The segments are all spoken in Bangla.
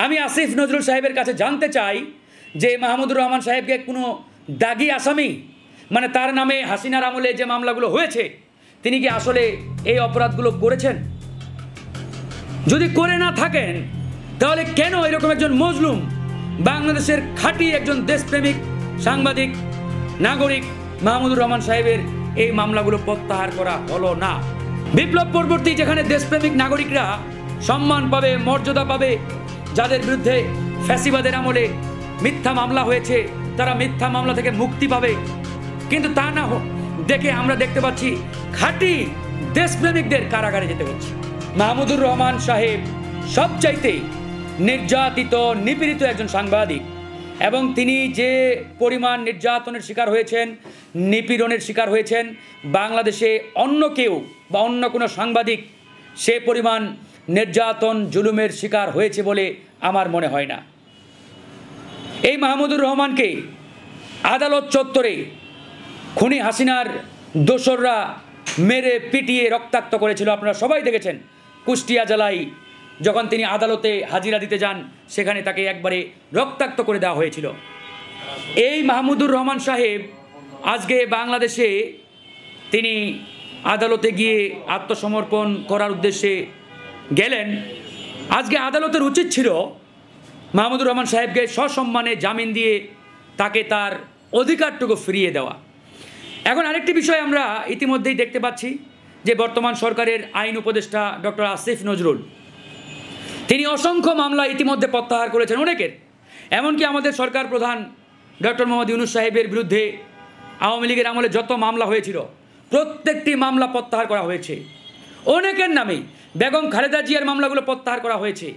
আমি আসিফ নজরুল সাহেবের কাছে জানতে চাই যে মাহমুদুর রহমান সাহেবকে কোনো দাগি আসামি মানে তার নামে হাসিনার আমলে যে মামলাগুলো হয়েছে তিনি কি আসলে এই অপরাধগুলো করেছেন? যদি করে না থাকেন তাহলে কেন এরকম একজন মজলুম বাংলাদেশের খাঁটি একজন দেশপ্রেমিক সাংবাদিক নাগরিক মাহমুদুর রহমান সাহেবের এই মামলাগুলো প্রত্যাহার করা হলো না? বিপ্লব পরবর্তী যেখানে দেশপ্রেমিক নাগরিকরা সম্মান পাবে, মর্যাদা পাবে, যাদের বিরুদ্ধে ফ্যাসিবাদের আমলে মিথ্যা মামলা হয়েছে তারা মিথ্যা মামলা থেকে মুক্তি পাবে, কিন্তু তা না দেখে আমরা দেখতে পাচ্ছি খাঁটি দেশপ্রেমিকদের কারাগারে যেতে হচ্ছে। মাহমুদুর রহমান সাহেব সবচাইতে নির্যাতিত নিপীড়িত একজন সাংবাদিক এবং তিনি যে পরিমাণ নির্যাতনের শিকার হয়েছেন, নিপীড়নের শিকার হয়েছেন, বাংলাদেশে অন্য কেউ বা অন্য কোনো সাংবাদিক সে পরিমাণ নির্যাতন জুলুমের শিকার হয়েছে বলে আমার মনে হয় না। এই মাহমুদুর রহমানকে আদালত চত্বরে খুনি হাসিনার দোসররা মেরে পিটিয়ে রক্তাক্ত করেছিল, আপনারা সবাই দেখেছেন। কুষ্টিয়া জেলায় যখন তিনি আদালতে হাজিরা দিতে যান সেখানে তাকে একবারে রক্তাক্ত করে দেওয়া হয়েছিল। এই মাহমুদুর রহমান সাহেব আজকে বাংলাদেশে তিনি আদালতে গিয়ে আত্মসমর্পণ করার উদ্দেশ্যে গেলেন। আজকে আদালতের উচিত ছিল মাহমুদুর রহমান সাহেবকে সসম্মানে জামিন দিয়ে তাকে তার অধিকারটুকু ফিরিয়ে দেওয়া। এখন আরেকটি বিষয় আমরা ইতিমধ্যেই দেখতে পাচ্ছি যে বর্তমান সরকারের আইন উপদেষ্টা ডক্টর আসিফ নজরুল তিনি অসংখ্য মামলা ইতিমধ্যে প্রত্যাহার করেছেন অনেকের, এমনকি আমাদের সরকার প্রধান ডক্টর মোহাম্মদ ইউনূস সাহেবের বিরুদ্ধে আওয়ামী লীগের আমলে যত মামলা হয়েছিল প্রত্যেকটি মামলা প্রত্যাহার করা হয়েছে। অনেকের নামে বেগম খালেদা জিয়ার মামলাগুলো প্রত্যাহার করা হয়েছে,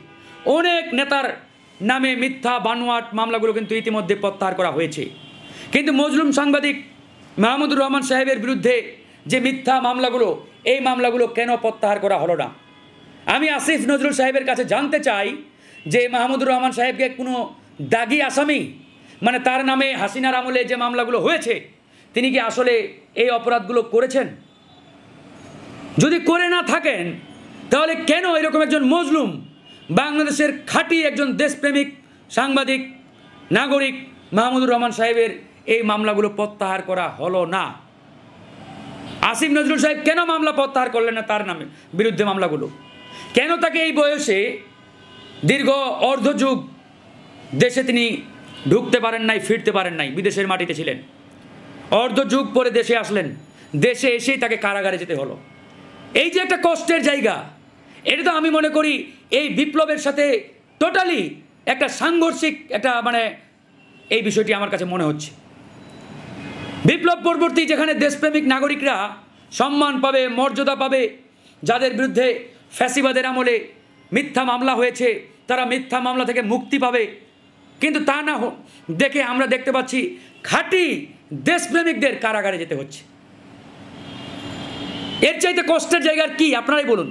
অনেক নেতার নামে মিথ্যা বানোয়াট মামলাগুলো কিন্তু ইতিমধ্যে প্রত্যাহার করা হয়েছে। কিন্তু মজলুম সাংবাদিক মাহমুদুর রহমান সাহেবের বিরুদ্ধে যে মিথ্যা মামলাগুলো এই মামলাগুলো কেন প্রত্যাহার করা হলো না? আমি আসিফ নজরুল সাহেবের কাছে জানতে চাই যে মাহমুদুর রহমান সাহেবকে কোনো দাগি আসামি মানে তার নামে হাসিনার আমলে যে মামলাগুলো হয়েছে তিনি কি আসলে এই অপরাধগুলো করেছেন? যদি করে না থাকেন তাহলে কেন এরকম একজন মজলুম বাংলাদেশের খাঁটি একজন দেশপ্রেমিক সাংবাদিক নাগরিক মাহমুদুর রহমান সাহেবের এই মামলাগুলো প্রত্যাহার করা হলো না? আসিফ নজরুল সাহেব কেন মামলা প্রত্যাহার করলেন না তার নামে বিরুদ্ধে মামলাগুলো? কেন তাকে এই বয়সে দীর্ঘ অর্ধযুগ দেশে তিনি ঢুকতে পারেন নাই, ফিরতে পারেন নাই, বিদেশের মাটিতে ছিলেন, অর্ধযুগ পরে দেশে আসলেন, দেশে এসেই তাকে কারাগারে যেতে হলো? এই যে একটা কষ্টের জায়গা, এটা তো আমি মনে করি এই বিপ্লবের সাথে টোটালি একটা সাংঘর্ষিক একটা এই বিষয়টি আমার কাছে মনে হচ্ছে। বিপ্লব পরবর্তী যেখানে দেশপ্রেমিক নাগরিকরা সম্মান পাবে, মর্যাদা পাবে, যাদের বিরুদ্ধে ফ্যাসিবাদের আমলে মিথ্যা মামলা হয়েছে তারা মিথ্যা মামলা থেকে মুক্তি পাবে, কিন্তু তা না দেখে আমরা দেখতে পাচ্ছি খাঁটি দেশপ্রেমিকদের কারাগারে যেতে হচ্ছে। এর চাইতে কষ্টের জায়গার কি আপনারাই বলুন?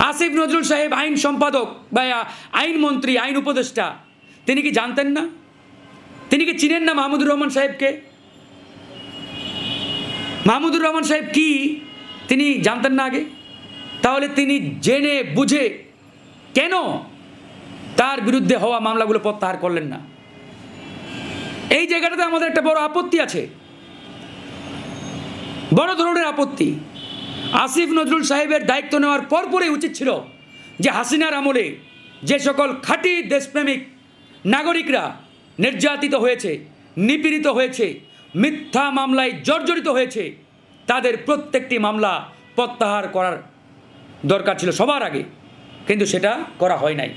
আসিফ নজরুল সাহেব আইন সম্পাদক বা আইনমন্ত্রী, আইন উপদেষ্টা, তিনি কি জানতেন না? তিনি কি চিনেন না মাহমুদুর রহমান সাহেবকে? মাহমুদুর রহমান সাহেব কি তিনি জানতেন না আগে? তাহলে তিনি জেনে বুঝে কেন তার বিরুদ্ধে হওয়া মামলাগুলো প্রত্যাহার করলেন না? এই জায়গাটাতে আমাদের একটা বড় আপত্তি আছে, বড় ধরনের আপত্তি। আসিফ নজরুল সাহেবের দায়িত্ব নেওয়ার পরপরই উচিত ছিল যে হাসিনার আমলে যে সকল খাঁটি দেশপ্রেমিক নাগরিকরা নির্যাতিত হয়েছে, নিপীড়িত হয়েছে, মিথ্যা মামলায় জর্জরিত হয়েছে তাদের প্রত্যেকটি মামলা প্রত্যাহার করার দরকার ছিল সবার আগে, কিন্তু সেটা করা হয় নাই।